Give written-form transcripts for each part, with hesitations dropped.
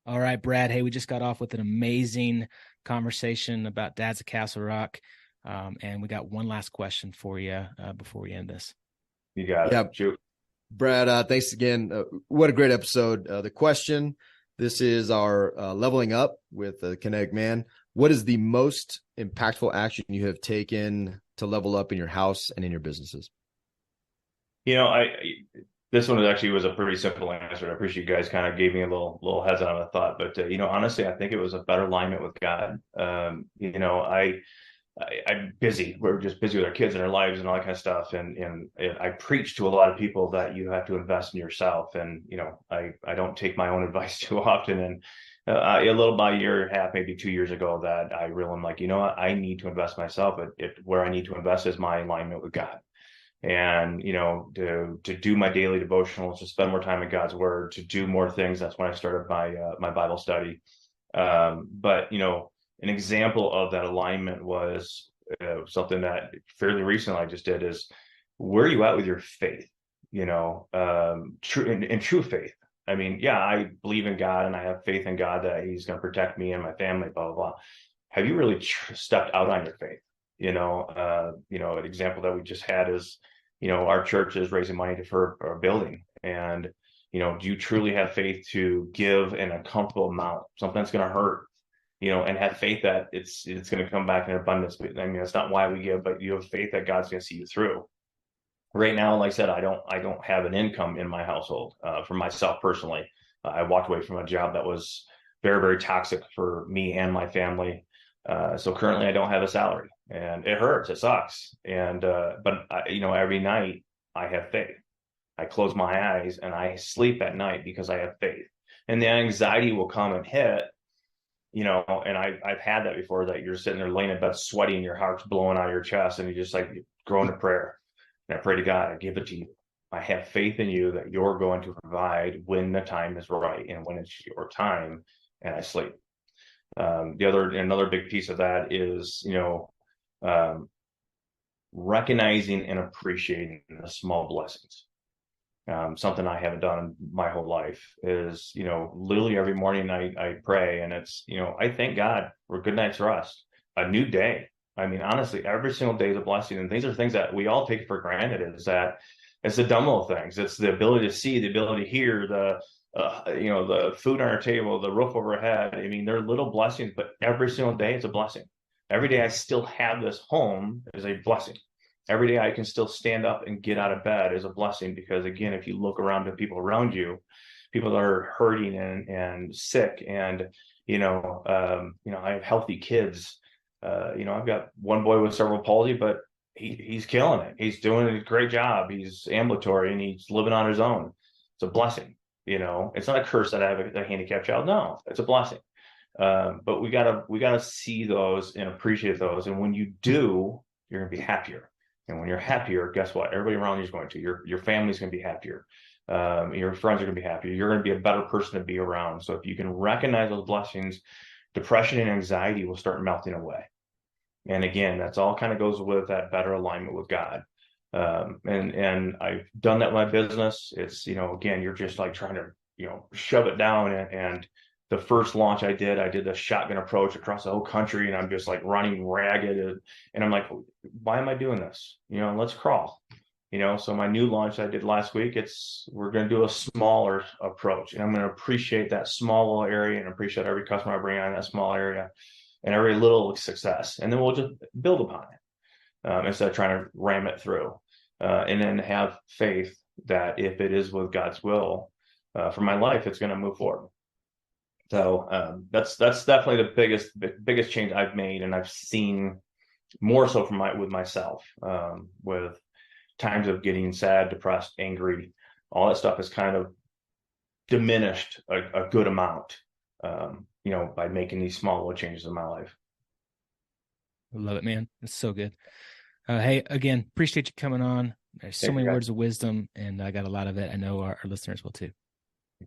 All right, Brad. Hey, we just got off with an amazing conversation about Dads of Castle Rock. And we got one last question for you before we end this. You got it. Yeah, Shoot. Brad, thanks again. What a great episode. The question, this is our leveling up with the Kinetic Man. What is the most impactful action you have taken to level up in your house and in your businesses? You know, this one actually was a pretty simple answer. I appreciate you guys kind of gave me a little heads on the thought, but honestly, I think it was a better alignment with God. I'm busy. We're just busy with our kids and our lives and all that kind of stuff. And I preach to a lot of people that you have to invest in yourself. And, I don't take my own advice too often. And a little about a year and a half, maybe 2 years ago, that I really am like, you know what, I need to invest myself. But where I need to invest is my alignment with God. And, to do my daily devotionals, to spend more time in God's word, to do more things. That's when I started my Bible study. But an example of that alignment was something that fairly recently I just did is, where are you at with your faith? True faith. I mean, yeah, I believe in God and I have faith in God that he's going to protect me and my family, blah, blah, blah. Have you really stepped out on your faith? An example that we just had is, our church is raising money for a building. And, do you truly have faith to give an uncomfortable amount, something that's going to hurt, and have faith that it's going to come back in abundance? I mean, that's not why we give, but you have faith that God's going to see you through. Right now, like I said, I don't have an income in my household for myself personally. I walked away from a job that was very, very toxic for me and my family. So currently I don't have a salary, and it hurts. It sucks. But every night I have faith. I close my eyes and I sleep at night because I have faith, and the anxiety will come and hit, and I've had that before, that you're sitting there laying in bed sweating, your heart's blowing out of your chest, and you just like go into prayer. And I pray to God, I give it to you. I have faith in you that you're going to provide when the time is right and when it's your time, and I sleep. Another big piece of that is, recognizing and appreciating the small blessings. Something I haven't done my whole life is, literally every morning I pray, and it's, I thank God for good night's rest, a new day. I mean, honestly, every single day is a blessing. And these are things that we all take for granted, is that it's the dumb little things. It's the ability to see, the ability to hear, the food on our table, the roof over our head. I mean, they're little blessings, but every single day it's a blessing. Every day I still have this home is a blessing. Every day I can still stand up and get out of bed is a blessing, because again, if you look around at people around you, people that are hurting and sick, and I have healthy kids. I've got one boy with cerebral palsy, but he's killing it. He's doing a great job. He's ambulatory and he's living on his own. It's a blessing. It's not a curse that I have a handicapped child. No, it's a blessing. But we gotta see those and appreciate those. And when you do, you're gonna be happier. And when you're happier, guess what? Everybody around you is going to. Your family's gonna be happier. Your friends are gonna be happier. You're gonna be a better person to be around. So if you can recognize those blessings, depression and anxiety will start melting away. And again, that's all kind of goes with that better alignment with God. And I've done that in my business. It's, again, you're just like trying to, shove it down. And the first launch I did the shotgun approach across the whole country, and I'm just like running ragged. And I'm like, why am I doing this? Let's crawl. So my new launch I did last week, we're going to do a smaller approach, and I'm going to appreciate that small little area and appreciate every customer I bring on in that small area and every little success. And then we'll just build upon it instead of trying to ram it through. And then have faith that if it is with God's will for my life, it's going to move forward. So that's definitely the biggest change I've made, and I've seen more so with myself, with times of getting sad, depressed, angry. All that stuff is kind of diminished a good amount, by making these small little changes in my life. I love it, man. It's so good. Hey, again, appreciate you coming on. There's so many words of wisdom, and I got a lot of it. I know our listeners will too.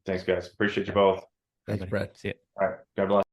Thanks, guys. Appreciate you both. Thanks, Brad. See you. All right. God bless.